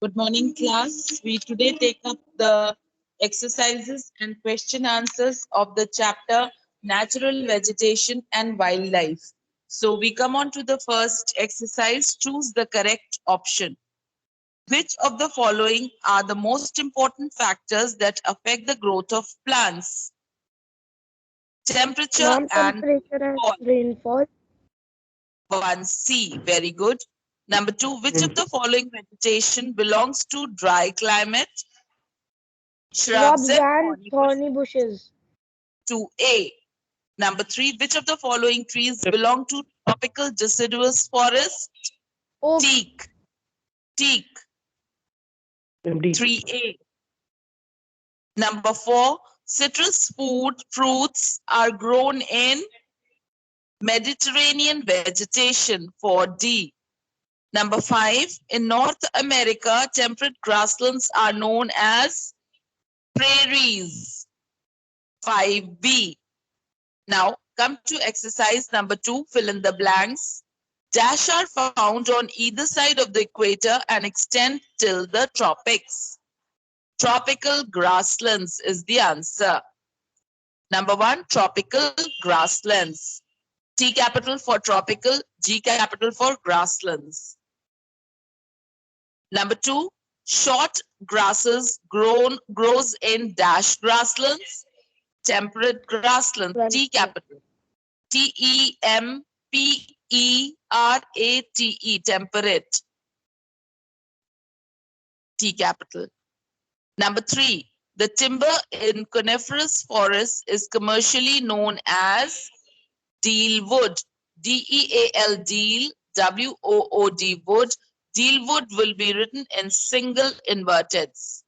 Good morning, class. We today take up the exercises and question answers of the chapter Natural Vegetation and Wildlife. So we come on to the first exercise. Choose the correct option. Which of the following are the most important factors that affect the growth of plants? Temperature Ma'am, and temperature and rainfall. rainfall. 1C. Very good. Number 2. Which of the following vegetation belongs to dry climate? Shrubs Shrubs and and thorny bushes. thorny bushes. 2A. Number 3. Which of the following trees belong to tropical deciduous forest? Oaks. Teak. Teak. 3A. Number 4. Citrus fruits are grown in Mediterranean vegetation. 4D. Number 5. In North America, temperate grasslands are known as prairies. 5B. Now come to exercise number 2. Fill in the blanks. Dash are found on either side of the equator and extend till the tropics. Tropical grasslands is the answer. Number 1, tropical grasslands. T capital for tropical, G capital for grasslands. Number 2, short grasses grows in dash grasslands, temperate grasslands, T capital. Temperate, temperate. T capital. Number 3, the timber in coniferous forests is commercially known as deal wood. DEAL, deal, WOOD, wood. Deal wood will be written in single inverteds.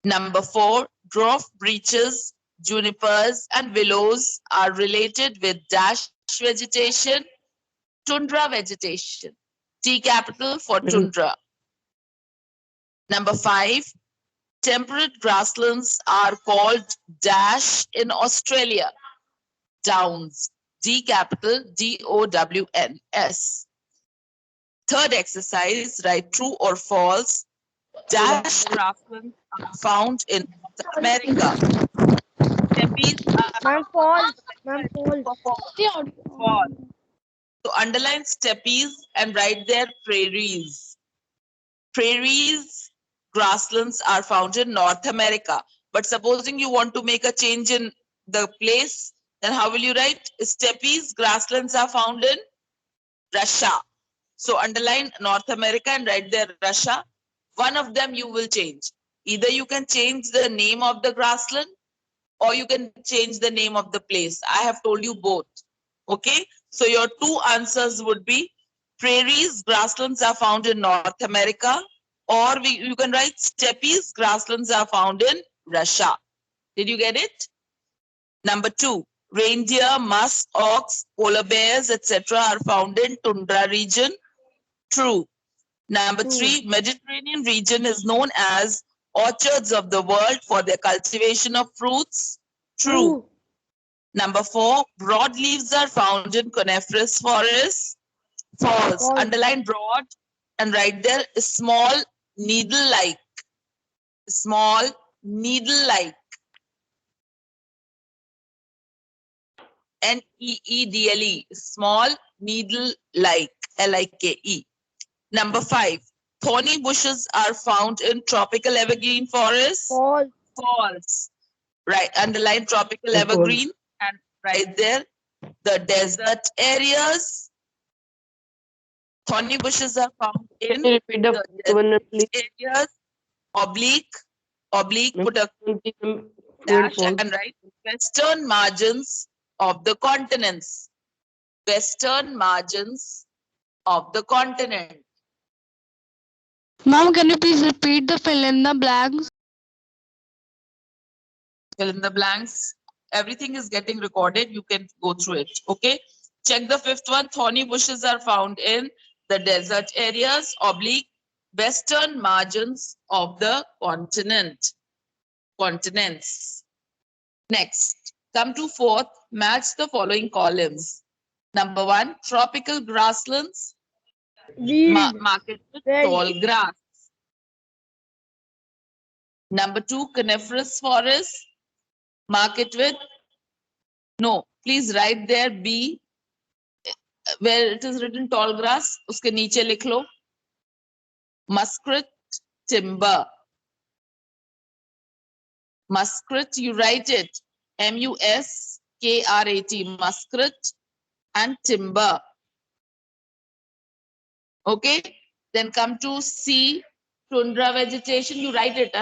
Number 4, dwarf beeches, junipers, and willows are related with dash vegetation, tundra vegetation. T capital for tundra. Number 5, temperate grasslands are called dash in Australia. Downs. D capital DOWNS. Third exercise, write true or false. Dash grasslands are found in North America. Steppies are Ma'am, false. Ma'am, false. false. So underline steppies and write there prairies. Prairies, grasslands are found in North America. But supposing you want to make a change in the place, then how will you write? Steppies, grasslands are found in Russia. So underline North America and write there Russia. One of them you will change. Either you can change the name of the grassland or you can change the name of the place. I have told you both. Okay. So your two answers would be prairies, grasslands are found in North America, or you can write steppies, grasslands are found in Russia. Did you get it? Number 2, reindeer, musk ox, polar bears, etc. are found in tundra region. True. Number 3, Mediterranean region is known as orchards of the world for their cultivation of fruits. True. Number 4, broadleaves are found in coniferous forests. False. Underline broad and write there small needle-like. Small needle-like. NEEDLE. Small needle-like. LIKE. Number 5, thorny bushes are found in tropical evergreen forests. False. False. Right, underline tropical evergreen and right there the desert areas. Thorny bushes are found in the desert areas. Oblique, put a dash and write western margins of the continents. Western margins of the continent. Ma'am, can you please repeat the fill in the blanks? Fill in the blanks. Everything is getting recorded. You can go through it. Okay. Check the fifth one. Thorny bushes are found in the desert areas, western margins of the continents. Next, come to fourth. Match the following columns. Number 1, tropical grasslands. Market with tall grass. Number 2, coniferous forest. Mark it with, no, please write there B, where it is written tall grass, uske niche likh lo. Muskrat timber. Muskrat, you write it M-U-S-K-R-A-T, muskrat and timber. Okay, then come to C, tundra vegetation, you write it.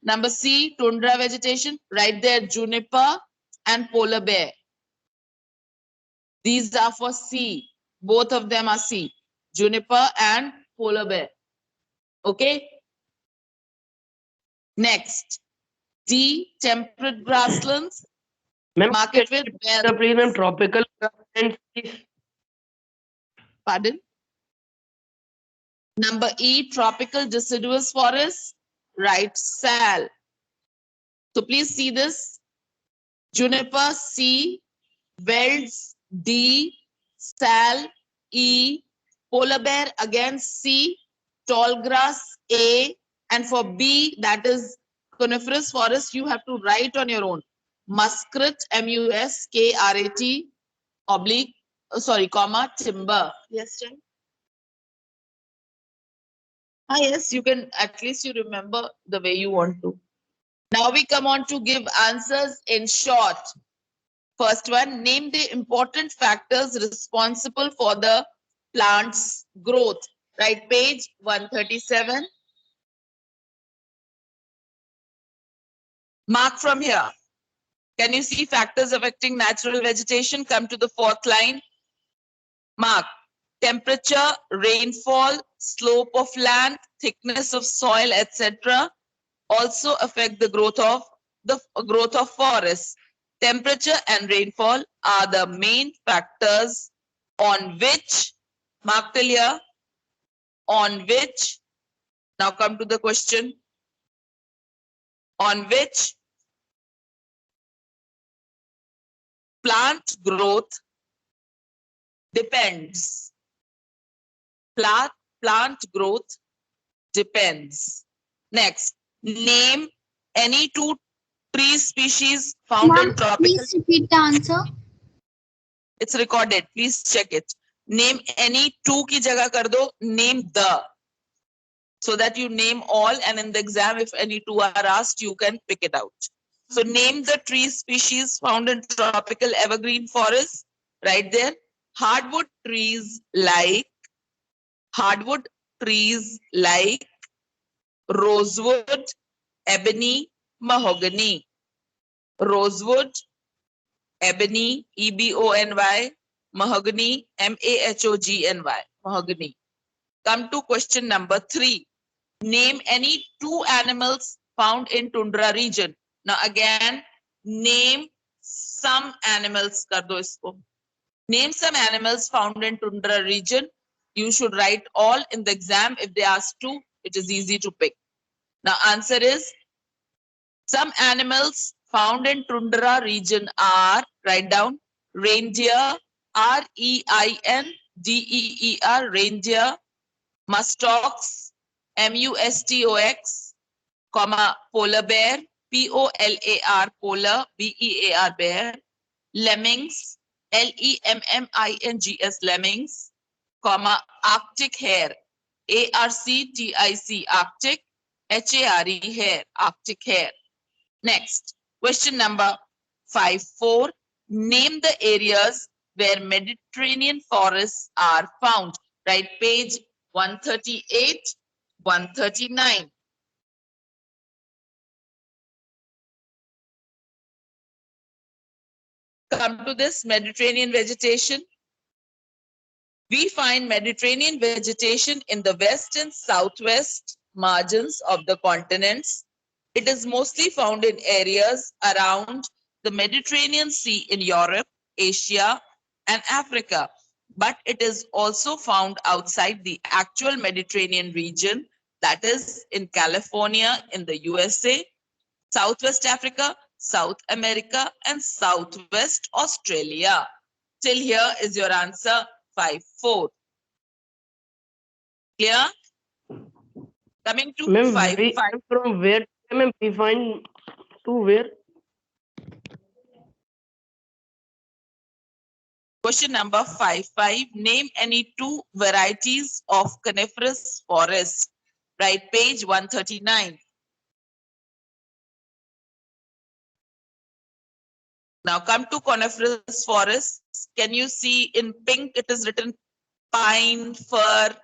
Number C, tundra vegetation, write there juniper and polar bear. These are for C. Both of them are C. Juniper and polar bear. Okay. Next, D, temperate grasslands. Ma'am, Mark it with bell. please, ma'am, tropical grasslands, please. Pardon? Number E, tropical deciduous forests. Right, sal. So please see this. Juniper, C. Welds, D. Sal, E. Polar bear, again C. Tall grass, A. And for B, that is coniferous forest, you have to write on your own. Muskrat, M-U-S-K-R-A-T, oblique, comma, timber. Yes, Jen? Yes, you can, at least you remember the way you want to. Now we come on to give answers in short. First one, name the important factors responsible for the plant's growth. Right, page 137. Mark from here. Can you see factors affecting natural vegetation? Come to the fourth line. Mark. Temperature, rainfall, slope of land, thickness of soil, etc. also affect the growth of forests. Temperature and rainfall are the main factors on which, mark till here, on which, now come to the question, on which plant growth depends. Plant growth depends. Next, name any two tree species found in tropical. Please repeat the answer. It's recorded. Please check it. Name any two ki jagah kar do. Name the. So that you name all, and in the exam, if any two are asked, you can pick it out. So name the tree species found in tropical evergreen forests. Right there. Hardwood trees like rosewood, ebony, mahogany. Rosewood, ebony, E-B-O-N-Y, mahogany, M-A-H-O-G-N-Y, mahogany. Come to question number 3. Name any two animals found in tundra region. Now again, name some animals. Kar do isko. Name some animals found in tundra region. You should write all in the exam. If they ask two, it is easy to pick. Now answer is, some animals found in tundra region are, write down, reindeer, R-E-I-N-D-E-E-R, reindeer, muskox, M-U-S-T-O-X, comma, polar bear, P-O-L-A-R, polar, B-E-A-R, bear, lemmings, L-E-M-M-I-N-G-S, lemmings, comma, arctic hare, A-R-C-T-I-C, arctic, H-A-R-E, hare, arctic hare. Next, question number 5.4. Name the areas where Mediterranean forests are found. Right, page 138, 139. Come to this Mediterranean vegetation. We find Mediterranean vegetation in the west and southwest margins of the continents. It is mostly found in areas around the Mediterranean Sea in Europe, Asia, and Africa. But it is also found outside the actual Mediterranean region, that is in California in the USA, Southwest Africa, South America, and Southwest Australia. Till here is your answer, 5.4. Clear? Coming to 5.5. From where Ma'am, we find two where? Question number 5. Name any two varieties of coniferous forest. Right, page 139. Now come to coniferous forests. Can you see in pink it is written pine, fir,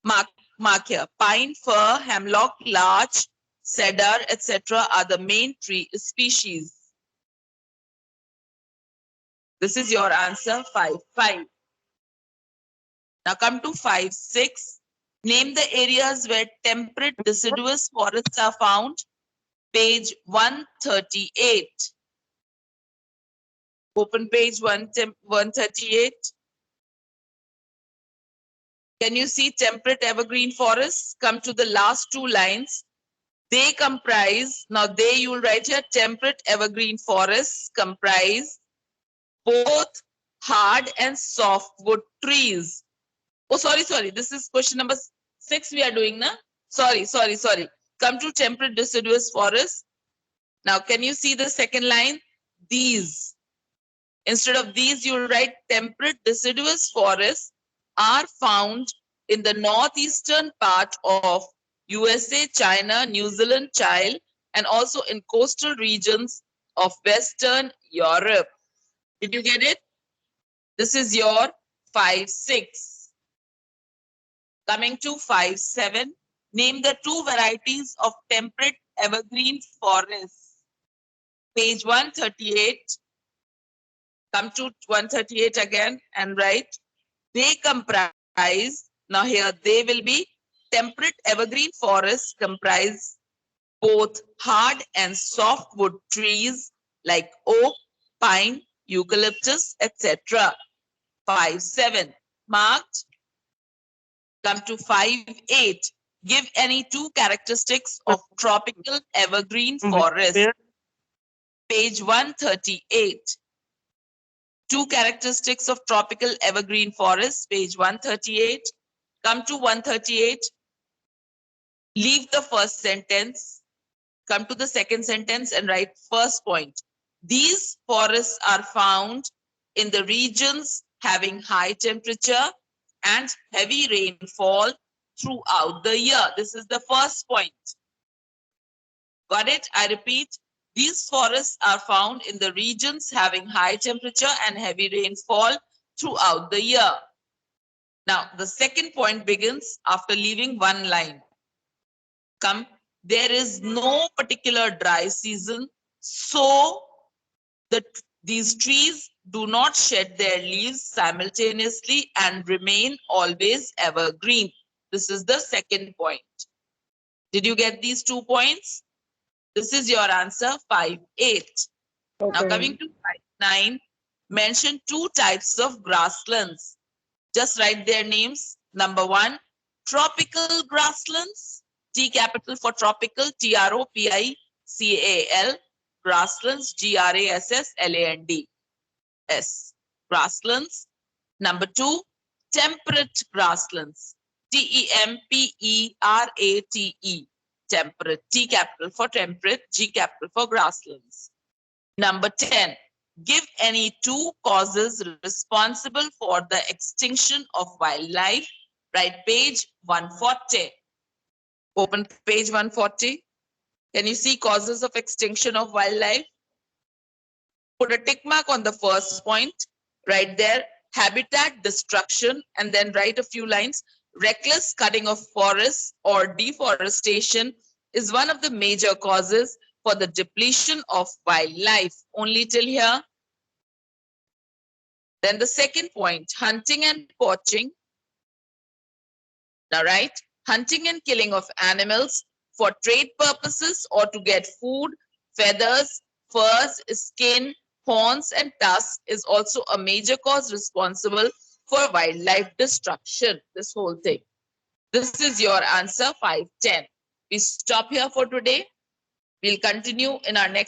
mark here. Pine, fir, hemlock, larch, cedar, etc. are the main tree species. This is your answer 5. Now come to 5. Name the areas where temperate deciduous forests are found. Page 138. Open page 138. Can you see temperate evergreen forests? Come to the last two lines. They comprise, now they you will write here, temperate evergreen forests comprise both hard and softwood trees. Oh, sorry. This is question number 6 we are doing now. Sorry. Come to temperate deciduous forests. Now, can you see the second line? These. Instead of these, you will write temperate deciduous forests are found in the northeastern part of USA, China, New Zealand, Chile, and also in coastal regions of Western Europe. Did you get it? This is your 5-6. Coming to 5-7, name the two varieties of temperate evergreen forests. Page 138. Come to 138 again and write. They comprise, now here they will be temperate evergreen forests comprise both hard and softwood trees like oak, pine, eucalyptus, etc. 5-7. Marked. Come to 5-8. Give any two characteristics of tropical evergreen forest. Where? Page 138. Two characteristics of tropical evergreen forest. Page 138. Come to 138. Leave the first sentence. Come to the second sentence and write first point. These forests are found in the regions having high temperature and heavy rainfall throughout the year. This is the first point. Got it? I repeat, these forests are found in the regions having high temperature and heavy rainfall throughout the year. Now, the second point begins after leaving one line. Come, there is no particular dry season, so these trees do not shed their leaves simultaneously and remain always evergreen. This is the second point. Did you get these 2 points? This is your answer 5-8. Now Okay. coming to 5-9, mention two types of grasslands. Just write their names. Number 1, tropical grasslands. T capital for tropical, TROPICAL. Grasslands, GRASSLANDS. Grasslands. Number 2, temperate grasslands. TEMPERATE. Temperate. T capital for temperate, G capital for grasslands. Number 10. Give any two causes responsible for the extinction of wildlife. Write page 140. Open page 140. Can you see causes of extinction of wildlife? Put a tick mark on the first point. Right there, habitat destruction, and then write a few lines. Reckless cutting of forests or deforestation is one of the major causes for the depletion of wildlife. Only till here. Then the second point, hunting and poaching. Now, right, hunting and killing of animals for trade purposes or to get food, feathers, furs, skin, horns, and tusks is also a major cause responsible for wildlife destruction. This whole thing. This is your answer 5-10. We stop here for today. We'll continue in our next